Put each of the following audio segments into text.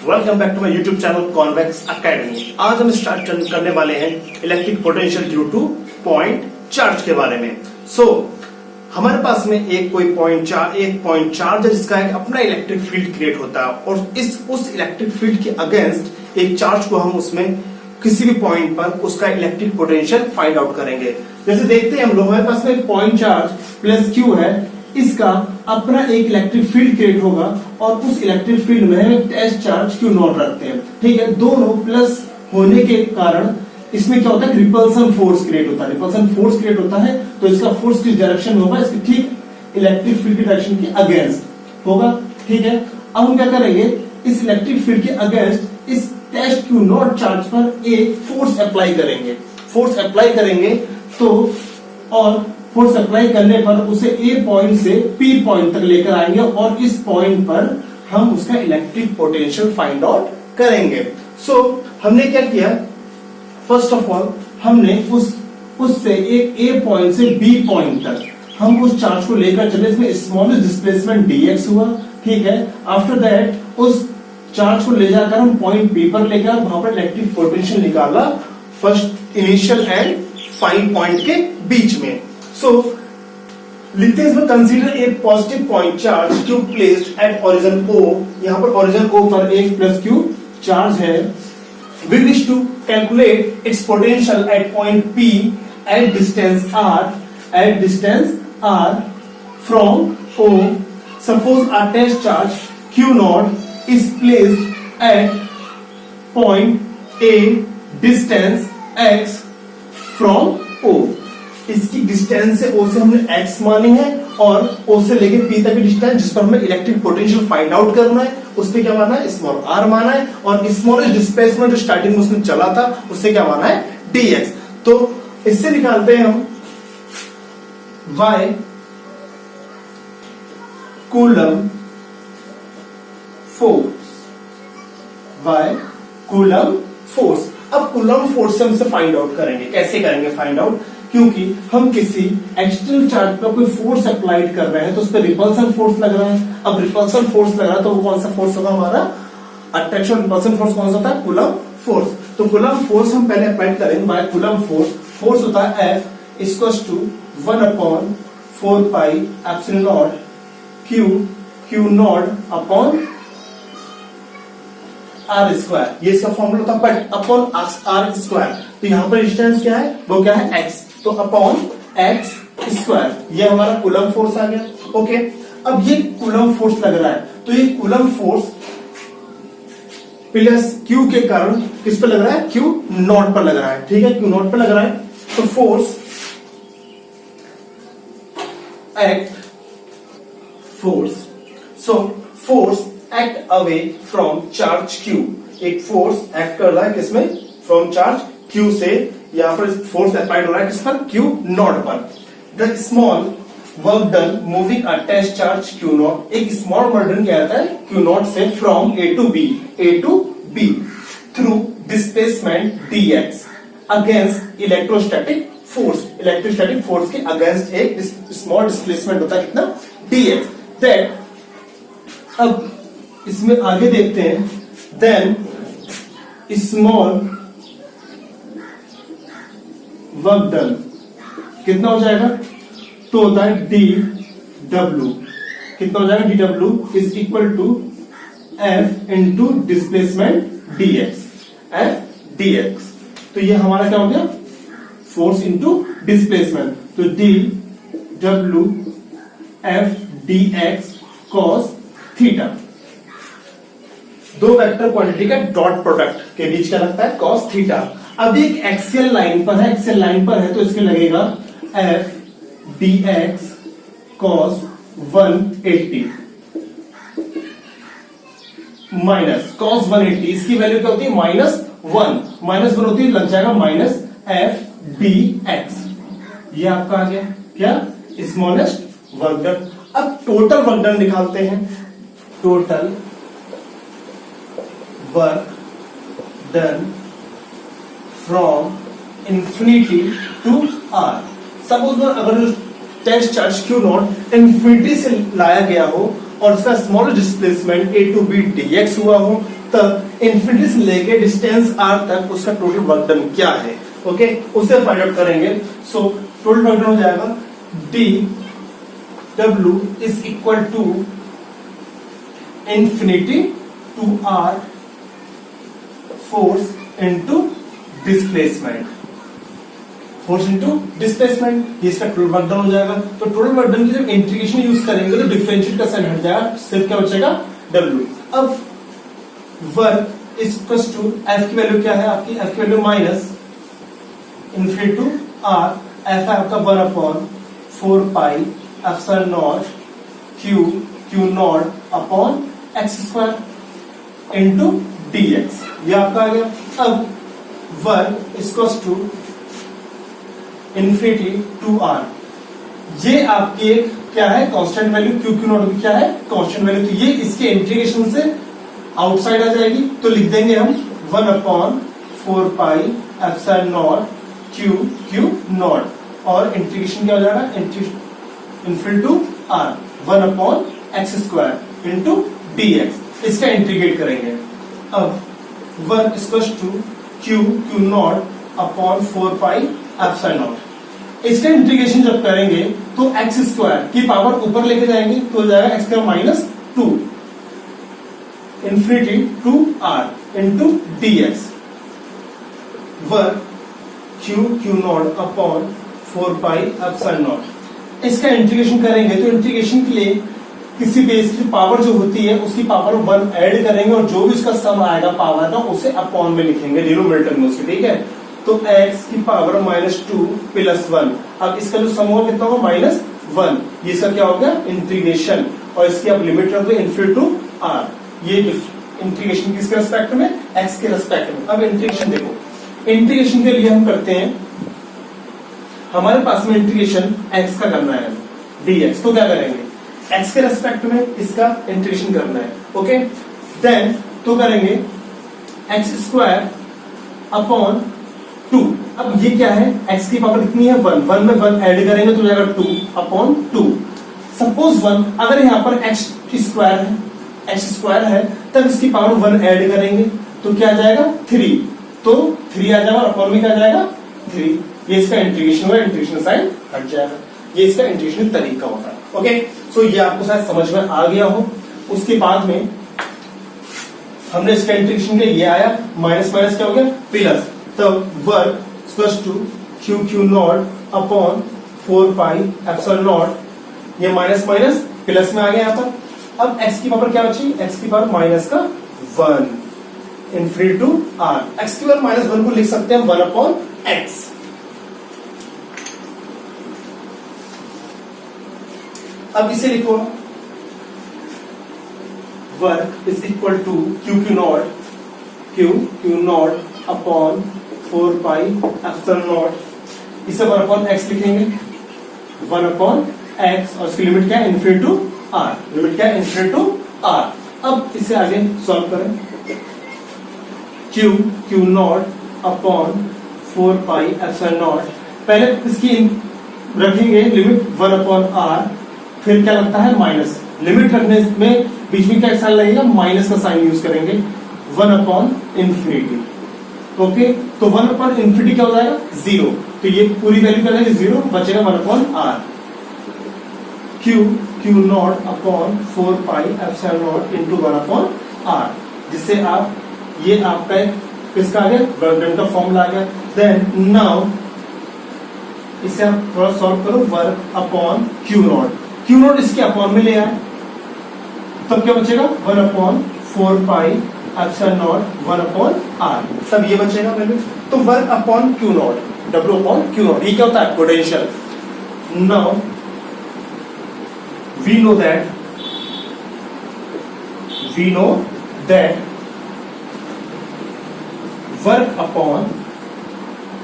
Welcome back to my YouTube channel Convex Academy. आज हम start करने वाले हैं electric potential due to point charge के बारे में। हमारे पास में एक पॉइंट चार्ज है जिसका एक अपना इलेक्ट्रिक फील्ड क्रिएट होता है और उस इलेक्ट्रिक फील्ड के अगेंस्ट एक चार्ज को हम उसमें किसी भी पॉइंट पर उसका इलेक्ट्रिक पोटेंशियल फाइंड आउट करेंगे। जैसे देखते हैं हम लोग, हमारे पास में पॉइंट चार्ज प्लस क्यू है, इसका अपना एक इलेक्ट्रिक फील्ड क्रिएट होगा और उस इलेक्ट्रिक फील्ड में हम एक टेस्ट चार्ज क्यू नॉट रखते हैं। ठीक है, दोनों प्लस होने के कारण इसमें क्या होता है, रिपल्सन फोर्स क्रिएट होता है। रिपल्सन फोर्स क्रिएट होता है तो इसका फोर्स किस डायरेक्शन में होगा, इसके ठीक इलेक्ट्रिक फील्ड की डायरेक्शन के अगेंस्ट होगा। ठीक है, अब हम क्या करेंगे, इस इलेक्ट्रिक फील्ड के अगेंस्ट इस टेस्ट क्यू नॉट चार्ज पर एक फोर्स अप्लाई करेंगे। फोर्स अप्लाई करेंगे तो और फोर्स अप्लाई करने पर उसे ए पॉइंट से पी पॉइंट तक लेकर आएंगे और इस पॉइंट पर हम उसका इलेक्ट्रिक पोटेंशियल फाइंड आउट करेंगे। हमने क्या किया, फर्स्ट ऑफ ऑल हमने उससे एक ए पॉइंट से बी पॉइंट तक हम उस चार्ज को लेकर चले, इसमें स्मॉलेस्ट डिस्प्लेसमेंट dx हुआ। ठीक है, आफ्टर दैट उस चार्ज को ले जाकर हम पॉइंट पी पर लेकर वहां पर इलेक्ट्रिक पोटेंशियल निकाला, first initial and final point के बीच में। लिखते हैं इसमें, consider a positive point charge Q placed at origin O। यहां पर ओरिजिन O पर एक प्लस क्यू चार्ज है। We wish to calculate its potential at point P at distance r from O. Suppose our test charge Q naught is placed at point A distance x from O. इसकी distance से O से हमने x मानी है और O से लेके P तक की डिस्टेंस जिस पर हमें इलेक्ट्रिक पोटेंशियल फाइंड आउट करना है, उससे क्या माना है, स्मॉल r माना है और स्मॉलेस्ट डिस्प्लेसमेंट जो स्टार्टिंग में उसने चला था उससे क्या माना है, dx। तो इससे निकालते हैं हम y कूलम फोर्स। अब कूलम फोर्स से हम इसे फाइंड आउट करेंगे। कैसे करेंगे फाइंड आउट, क्योंकि हम किसी एक्सटर्नल चार्ज पर कोई फोर्स अप्लाइड कर रहे हैं तो उस पर रिपल्सन फोर्स लग रहा है। अब रिपल्सन फोर्स लग रहा है तो वो कौन सा फोर्स होगा, हमारा अट्रैक्शन रिपल्सन फोर्स कौन सा होता है, कूलम फोर्स। तो कूलम फोर्स हम पहले अप्लाई करेंगे बाय कूलम फोर्स होता है F equals to 1/4 pi epsilon naught Q naught upon R square. ये इसका फॉर्मूला होता है, बट अपॉन R स्क्वायर। तो यहां पर डिस्टेंस क्या है, वो क्या है, x, तो अपॉन x स्क्वायर। ये हमारा कूलम फोर्स आ गया। ओके, अब ये कूलम फोर्स लग रहा है तो ये कूलम फोर्स प्लस Q के कारण किस पे लग रहा है, Q नॉट पर लग रहा है। ठीक है, Q नॉट पर लग रहा है तो force act away from charge Q। एक फोर्स एक्ट कर रहा है किसमें, फ्रॉम चार्ज Q से। यहां पर फोर्स अप्लाइड हो रहा है किस पर, Q नॉट पर। The small work done moving a test charge Q naught. एक स्मॉल वर्क डन क्या आता है Q नॉट से from A to B through displacement dx against electrostatic force. Electrostatic force के अगेंस्ट एक स्मॉल डिस्प्लेसमेंट होता है कितना, dx। दैट, अब इसमें आगे देखते हैं, देन स्मॉल वर्क डन कितना हो जाएगा, तो होता है dw। कितना हो जाएगा, dw is equal to F into displacement dx, F dx। तो ये हमारा क्या हो गया, फोर्स इंटू डिस्प्लेसमेंट। तो dw F dx cos theta. दो वेक्टर क्वांटिटी का डॉट प्रोडक्ट के बीच का लगता है cos थीटा। अब एक एक्सियल लाइन पर है तो इसके लगेगा F dx cos 180 minus cos 180, इसकी वैल्यू क्या होती है, -1 होती है, लग जाएगा माइनस F dx। ये आपका आ गया क्या, स्मॉलेस्ट वर्क डन। अब टोटल वर्क डन निकालते हैं। Total work done from infinity to R। Suppose अगर test charge Q not infinity से लाया गया हो और उसका smallest displacement a to b dx हुआ हो, तब इंफिनिटी से लेके डिस्टेंस r तक उसका टोटल वर्क डन क्या है, ओके, उसे फाइंड आउट करेंगे। सो टोटल वर्क डन हो जाएगा dw is equal to infinity to r force into displacement, force into displacement, ये इसका टोटल वर्क डन हो जाएगा। तो टोटल वर्क डन की जब इंटीग्रेशन यूज करेंगे तो डिफरेंशियल का साइन हट जाएगा, सिर्फ क्या बचेगा W। अब work is equal to F की वैल्यू क्या है आपकी, F की value minus infinity to R, F है आपका 1 upon 4 pi epsilon naught Q naught upon x square into dx, ये आपका आ गया। अब work is equal to infinity to R, ये आपकी एक क्या है कांस्टेंट वैल्यू, Q नॉट भी क्या है कांस्टेंट वैल्यू, तो ये इसके इंटीग्रेशन से आउटसाइड आ जाएगी, तो लिख देंगे हम 1 upon 4 pi epsilon naught Q naught, और इंटीग्रेशन क्या हो जाएगा infinity to R 1 upon x square into dx, इसका इंटीग्रेट करेंगे। अब work is equal to Q naught upon 4 pi epsilon naught, इसका इंटीग्रेशन जब करेंगे तो x स्क्वायर की पावर ऊपर लेके जाएंगे तो हो जाएगा x square minus 2 infinity to R into dx, work Q naught upon 4 pi epsilon naught, इसका इंटीग्रेशन करेंगे तो इंटीग्रेशन के लिए किसी बेस की पावर जो होती है उसकी पावर 1 ऐड करेंगे और जो भी उसका सम आएगा पावर का उसे अपॉन में लिखेंगे डिनोमिनेटर में उसके, ठीक है। तो x की पावर -2 प्लस 1, अब इसका जो सम होगा कितना होगा -1, ये इसका क्या हो गया इंटीग्रेशन, और इसकी अब लिमिट रख दो इन्फिनिटी टू R, ये इंटीग्रेशन किसके रेस्पेक्ट में, x के रेस्पेक्ट में। अब इंटीग्रेशन देखो, इंटीग्रेशन के लिए हम करते हैं, हमारे पास में इंटीग्रेशन x का करना है dx, तो क्या करेंगे x के रेस्पेक्ट में इसका इंटीग्रेशन करना है, ओके, देन तो करेंगे x स्क्वायर अपॉन 2, अब ये क्या है x की पावर कितनी है 1, 1 में 1 ऐड करेंगे तो हो जाएगा 2 अपॉन 2, सपोज 1 अगर यहाँ पर x स्क्वायर है तब इसकी पावर 1 ऐड करेंगे तो क्या आ जाएगा 3, तो 3 आ जाएगा और अपॉन में क्या आ जाएगा 3, ये इसका इंटीग्रेशन हुआ, इंटीग्रेशन साइन हट जाएगा, ये इसका इंटीग्रेशन तरीका होता है, ओके। सो ये आपको शायद समझ में आ गया हो। उसके बाद में हमने इसका इंटीग्रेशन किया, ये आया माइनस माइनस क्या हो गया प्लस, तो work equal to Q naught upon 4 pi epsilon naught, ये माइनस माइनस प्लस में आ गया यहाँ पर। अब x की पावर क्या बची, x की पावर माइनस का 1 इन्फिनिटी टू R, x की पावर -1 को लिख सकते हैं 1 अपॉन x। अब इसे लिखो, work is equal to Q naught upon 4 pi epsilon naught, इसे 1 अपॉन x लिखेंगे, 1 अपॉन x, और इसकी लिमिट क्या है इन्फिनिटी टू R, लिमिट क्या है इन्फिनिटी टू R। अब इसे आगे सॉल्व करें, Q naught upon 4 pi epsilon not, पहले इसकी रखेंगे लिमिट 1 अपॉन R, फिर क्या लगता है माइनस, लिमिट रखने में बीच में क्या साइन लगेगा माइनस का साइन यूज करेंगे, 1 अपॉन इंफिनिटी, ओके, तो 1 अपॉन इंफिनिटी क्या हो जाएगा 0, तो ये पूरी वैल्यू क्या है 0, बचेगा 1 upon R, Q naught upon 4 pi epsilon not into 1 upon R, जिससे आप ये आपका किसका आ गया वर्क डन का फॉर्मूला आ गया। देन नाउ इसे आप थोड़ा सॉल्व करो, वर्क अपॉन Q नॉट इसके अपॉन में ले आए, तब क्या बचेगा 1 upon 4 pi epsilon naught 1 upon R, तब ये बचेगा वैल्यू। तो work upon Q not, W upon Q not, ये क्या होता है potential. Now we know that work upon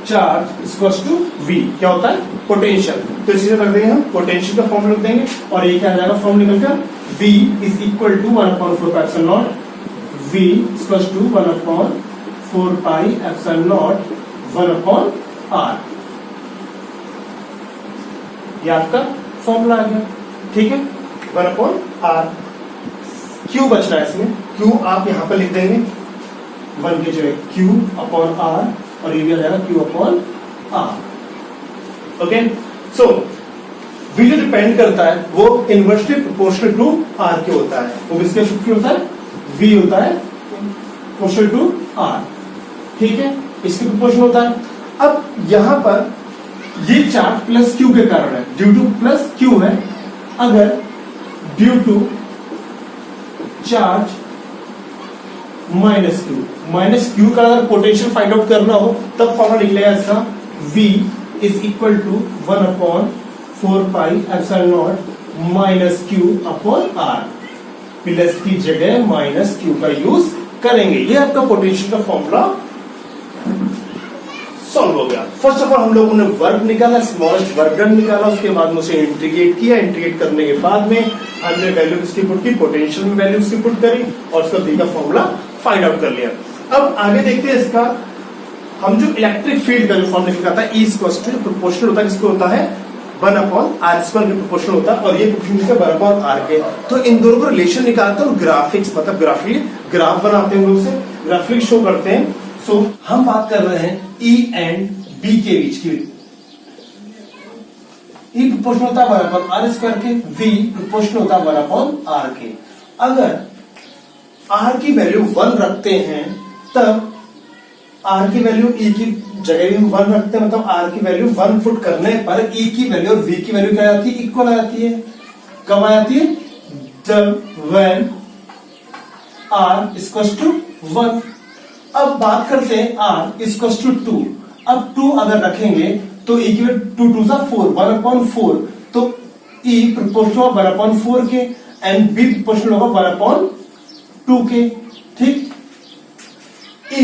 charge equals to V क्या होता है पोटेंशियल, तो इसी रख देंगे हम, पोटेंशियल का फॉर्मूला रख देंगे, और ये क्या आ जाएगा फॉर्मूला निकलकर V is equal to 1 upon 4 pi epsilon naught, V equals to 1 upon 4 pi epsilon naught 1 upon R, ये आपका फॉर्मूला आ गया, ठीक है 1 अपॉन R। Q बचना है इसमें, Q आप यहां पर लिख देंगे 1 की जगह Q अपॉन R और ये भी आ जाएगा Q अपॉन R। ओके, सो V जो डिपेंड करता है वो इनवर्सली प्रोपोर्शनल टू R के होता है। वो किसके क्या होता है? V होता है प्रोपोर्शनल टू R, ठीक है, इसके प्रोपोर्शनल होता है। अब यहां पर ये चार्ज प्लस Q के कारण है, ड्यू टू प्लस Q है। अगर due to charge minus Q का अगर पोटेंशियल फाइंड आउट करना हो तब फॉर्मूला लिख लेगा इसका V is equal to 1 upon 4 pi epsilon naught minus Q upon R. Plus की जगह माइनस क्यू का यूज करेंगे। ये आपका पोटेंशियल का फॉर्मूला सॉल्व हो गया। फर्स्ट ऑफ ऑल हम लोगों ने वर्क निकाला, स्मॉलेस्ट वर्क डन निकाला, उसके बाद में उसे इंटीग्रेट किया। इंटीग्रेट करने के बाद में हमने वैल्यू किसकी पुट की, पोटेंशियल में वैल्यू किसकी पुट करी और उसका V का फॉर्मूला फाइंड आउट कर लिया। अब आगे देखते हैं इसका, हम जो इलेक्ट्रिक फील्ड का जो फॉर्मूला निकालता है, E स्क्वायर टू प्रोपोर्शनल होता है, किसको होता है 1 अपॉन आर स्क्वायर के प्रोपोर्शनल होता है, और ये प्रोपोर्शनल 1 अपॉन आर के। तो इन दोनों को रिलेशन निकालते हैं और ग्राफिक्स मतलब ग्राफिकली ग्राफ बनाते हैं, हम लोग से ग्राफिकली शो करते हैं। सो हम बात कर रहे हैं E एंड B के बीच की। E प्रोपोर्शनल होता है 1 अपॉन आर स्क्वायर के, V प्रोपोर्शनल होता है 1 अपॉन आर के। अगर R की वैल्यू 1 रखते हैं तब R की वैल्यू E की जगह भी हम 1 रखते हैं, मतलब R की वैल्यू 1 पुट करने पर E की वैल्यू और V की वैल्यू क्या आती है, इक्वल आ जाती है। कब आ जाती है? जब when R इक्वल्स टू 1। अब बात करते हैं R इक्वल्स टू 2। अब 2 अगर रखेंगे तो E की वैल्यू 2 2 4 1 अपॉन 4, तो E प्रोपोर्शनल होगा 1 अपॉन 4 के एंड B प्रोपोर्शनल होगा 1 अपॉन 2 के, ठीक। E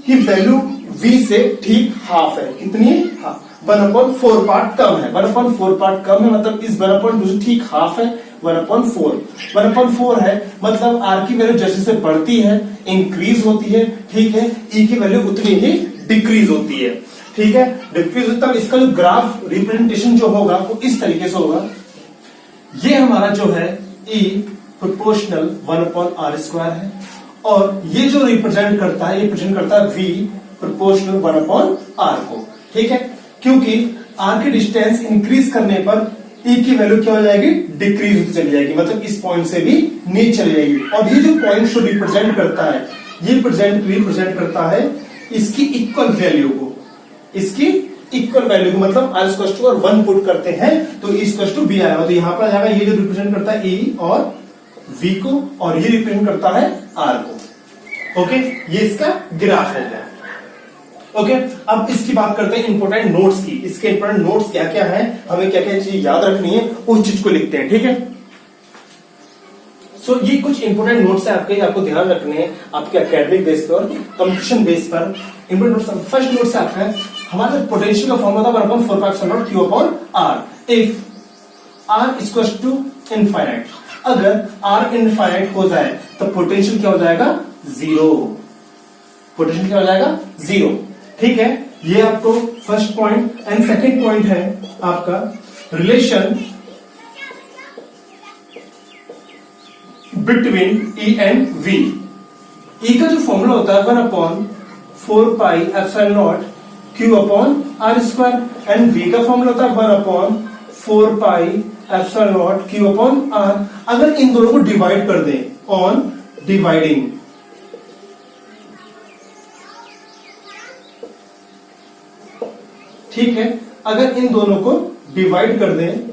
की वैल्यू V से ठीक हाफ है, कितनी है? हाफ। 1 अपॉन 4 पार्ट कम है, 1 अपॉन 4 पार्ट कम है, मतलब इस 1 अपॉन 2 से ठीक हाफ है, 1 अपॉन 4। 1 अपॉन 4 है मतलब R की वैल्यू जैसे जैसे बढ़ती है इंक्रीज होती है, ठीक है, E की वैल्यू उतनी ही डिक्रीज होती है, ठीक है, डिक्रीज होता है। इसका जो ग्राफ रिप्रेजेंटेशन जो होगा वो इस तरीके से होगा। ये हमारा जो है E proportional 1 upon R square है, और ये जो रिप्रेजेंट करता है, ये रिप्रेजेंट करता है V प्रोपोर्शनल 1 अपॉन आर को, ठीक है, क्योंकि R की डिस्टेंस इंक्रीज करने पर E की वैल्यू क्या हो जाएगी, डिक्रीज होती चली जाएगी, मतलब इस पॉइंट से भी नीचे चली जाएगी। और ये जो पॉइंट जो रिप्रेजेंट करता है, ये रिप्रेजेंट करता है इसकी इक्वल वैल्यू को, इसकी इक्वल वैल्यू को, मतलब R इक्वल टू और 1 पुट करते हैं तो E इक्वल टू B आएगा। तो यहां पर आ जाएगा ये जो रिप्रेजेंट करता है E और V को, और ये रिप्रेजेंट करता है R को। ओके, ये इसका ग्राफ हो गया। ओके, अब इसकी बात करते हैं इंपोर्टेंट नोट्स की। इसके इंपोर्टेंट नोट्स क्या क्या है, हमें क्या क्या चीज याद रखनी है, उस चीज को लिखते हैं, ठीक है। सो ये कुछ इंपोर्टेंट नोट्स है आपके, आपको ध्यान रखने हैं आपके एकेडमिक बेस पर और कंपटीशन बेस पर। इंपोर्टेंट नोट्स, फर्स्ट नोट से आपका हमारा पोटेंशियल का फॉर्मूला था 1/4π Q upon R। If R equals to infinite, अगर R इनफाइनाइट हो जाए तो पोटेंशियल क्या हो जाएगा, 0। पोटेंशियल क्या हो जाएगा, 0, ठीक है। ये आपको first point. And second point है आपका relation between E and V। E का जो फॉर्मूला होता है 1/4πε0 Q upon R square, and V का फॉर्मूला होता है 1/4πε0 Q अपॉन R। अगर इन दोनों को डिवाइड कर दें ऑन डिवाइडिंग, ठीक है, अगर इन दोनों को डिवाइड कर दें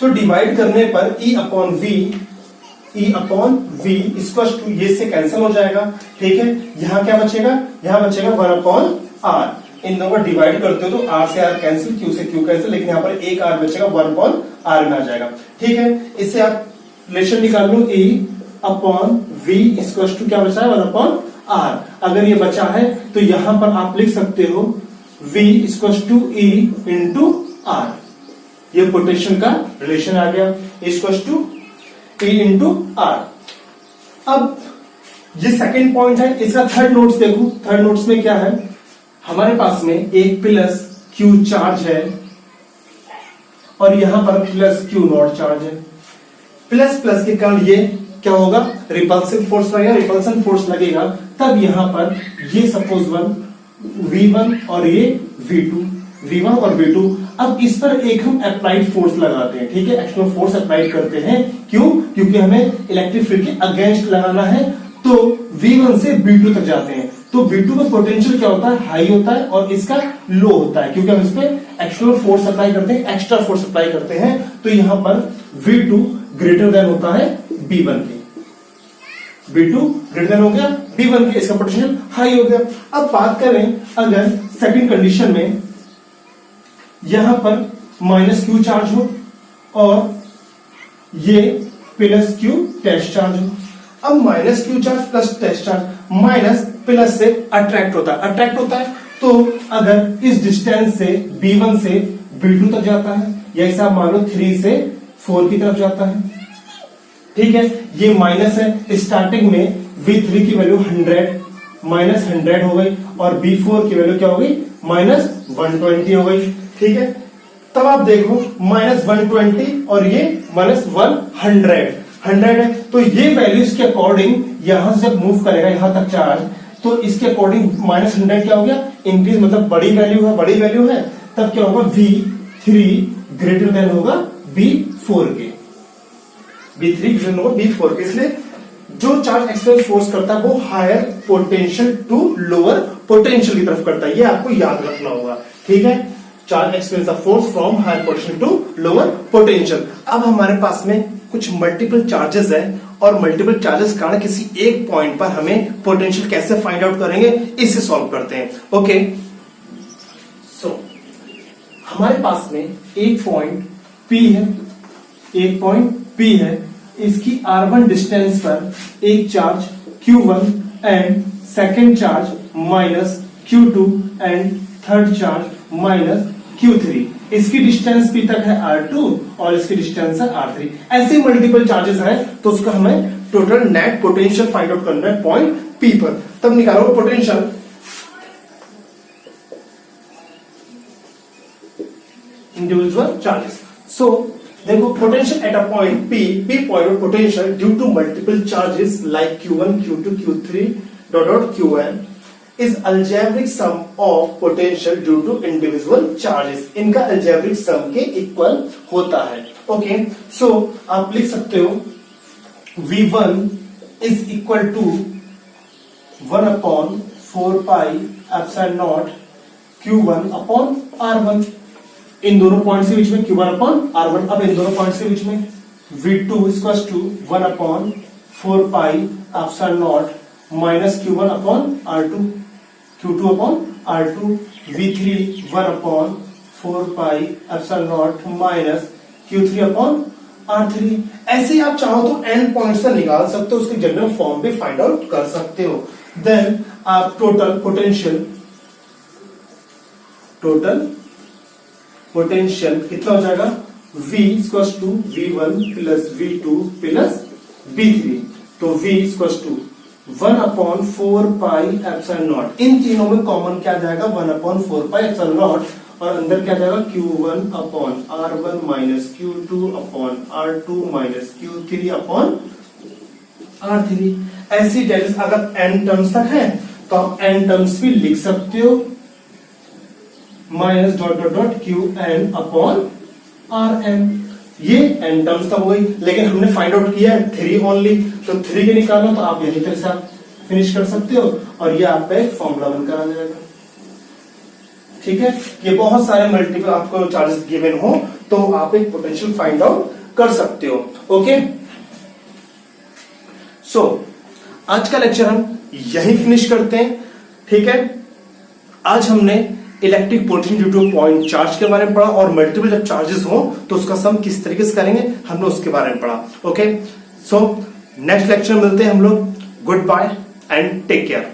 तो डिवाइड करने पर E upon V equal to ये से कैंसिल हो जाएगा, ठीक है। यहां क्या बचेगा, यहां बचेगा 1 अपॉन R। इन दोनों को डिवाइड करते हो तो R से R कैंसिल, Q से Q कैंसिल, लेकिन यहां पर एक R बचेगा, 1 अपॉन R में आ जाएगा, ठीक है। इससे आप रिलेशन निकाल लो, E upon V equal to क्या बचा है, 1 अपॉन R। अगर ये बचा है तो यहां पर आप लिख सकते हो V equal to E into R। ये पोटेंशियल का रिलेशन आ गया, equal to E into R। अब ये सेकेंड पॉइंट है। इसका थर्ड नोट्स देखो, थर्ड नोट्स में क्या है, हमारे पास में एक प्लस Q चार्ज है और यहां पर प्लस Q नॉट चार्ज है। प्लस प्लस के कारण ये क्या होगा, रिपल्सिव फोर्स लगेगा, रिपल्सन फोर्स लगेगा, तब यहां पर ये सपोज V1 और ये V1 और V2। अब इस पर एक हम अप्लाइड फोर्स लगाते हैं, ठीक है, एक्सटर्नल फोर्स अप्लाई करते हैं। क्यों? क्योंकि हमें इलेक्ट्रिक फील्ड के अगेंस्ट लगाना है। तो V1 से V2 तक जाते हैं, तो V2 का पोटेंशियल क्या होता है, हाई होता है, और इसका लो होता है, क्योंकि हम इस पे एक्सटर्नल फोर्स अप्लाई करते हैं, एक्स्ट्रा फोर्स अप्लाई करते हैं। तो यहां पर V2 ग्रेटर देन होता है B1 के, V2 ग्रेटर देन हो गया B1 के, इसका पोटेंशियल हाई हो गया। अब बात करें अगर सेकंड कंडीशन में यहां पर -q चार्ज हो और ये +q टेस्ट चार्ज हो। अब -q charge plus test charge, minus plus से अट्रैक्ट होता है, तो अगर इस डिस्टेंस से B1 से B2 तक जाता है, या ऐसा मान लो 3 से 4 की तरफ जाता है, ठीक है, ये माइनस है, स्टार्टिंग में V3 की वैल्यू 100 हो गई, और B4 की वैल्यू क्या हो गई, -120 हो गई, ठीक है। तब आप देखो -120 और ये -100 है, तो ये वैल्यूज के अकॉर्डिंग यहां से जब मूव करेगा यहां तक चार्ज, तो इसके अकॉर्डिंग -100 क्या हो गया, इंक्रीज, मतलब बड़ी वैल्यू है, तब क्या होगा, V3 ग्रेटर देन होगा B4 के, B3 ग्रेटर देन होगा B4 के। इसलिए जो चार्ज एक्सटर्नल फोर्स करता है वो higher potential to lower potential की तरफ करता है, ये आपको याद रखना होगा, ठीक है। Charge experience the force from higher potential to lower potential. अब हमारे पास में कुछ मल्टीपल चार्जेस है, और मल्टीपल चार्जेस के कारण किसी एक पॉइंट पर हमें पोटेंशियल कैसे फाइंड आउट करेंगे, इसे सॉल्व करते हैं। ओके, सो हमारे पास में एक पॉइंट P है, इसकी R1 डिस्टेंस पर एक charge Q1 and second charge -Q2 and third charge -Q3। इसकी डिस्टेंस P तक है R2 और इसकी डिस्टेंस है R3। ऐसे मल्टीपल चार्जेस हैं, तो उसका हमें total net potential find out करना है पॉइंट P पर। तब निकालो पोटेंशियल, इंडिविजुअल चार्जेस। सो देखो, potential at a point P point of potential due to multiple charges like Q1, Q2, Q3 Qn is algebraic sum of potential due to individual charges। इनका algebraic sum के equal होता है। Okay, सो आप लिख सकते हो V1 is equal to 1/4πε0 Q1 upon R1। इन दोनों points के बीच में Q1 upon R1। अब इन दोनों पॉइंट्स के बीच में V2 equals to 1/4πε0 -Q1 upon R2, Q2 upon R2, V3 1/4πε0 -Q3 upon R3। ऐसे आप चाहो तो n पॉइंट्स से निकाल सकते हो, उसके जनरल फॉर्म भी फाइंड आउट कर सकते हो। देन आप टोटल पोटेंशियल कितना हो जाएगा, V equals to V1 plus V2 plus V3। तो V इक्वल्स टू 1/4πε0। इन तीनों में कॉमन क्या जाएगा, 1/4πε0, और अंदर क्या जाएगा, Q1 upon R1 minus Q2 upon R2 minus Q3 upon R3। ऐसी वैल्यूज अगर n टर्म्स तक है तो आप n टर्म्स भी लिख सकते हो, -Qn upon Rn। ये n टर्म्स तक हो गई, लेकिन हमने फाइंड आउट किया है 3 ओनली, तो 3 के निकालना तो आप यहीं तक से आप फिनिश कर सकते हो, और ये आपका एक फॉर्मूला बनकर आ जाएगा। ठीक है, ये बहुत सारे मल्टीपल आपको चार्जेस गिवन हो तो आप एक पोटेंशियल फाइंड आउट कर सकते हो। ओके, सो आज का लेक्चर हम यहीं फिनिश करते हैं। ठीक है, आज हमने electric potential due to point charge के बारे में पढ़ा, और मल्टीपल जब चार्जेस हो तो उसका सम किस तरीके से करेंगे हमने उसके बारे में पढ़ा। ओके, सो नेक्स्ट लेक्चर मिलते हैं हम लोग। Good bye and take care.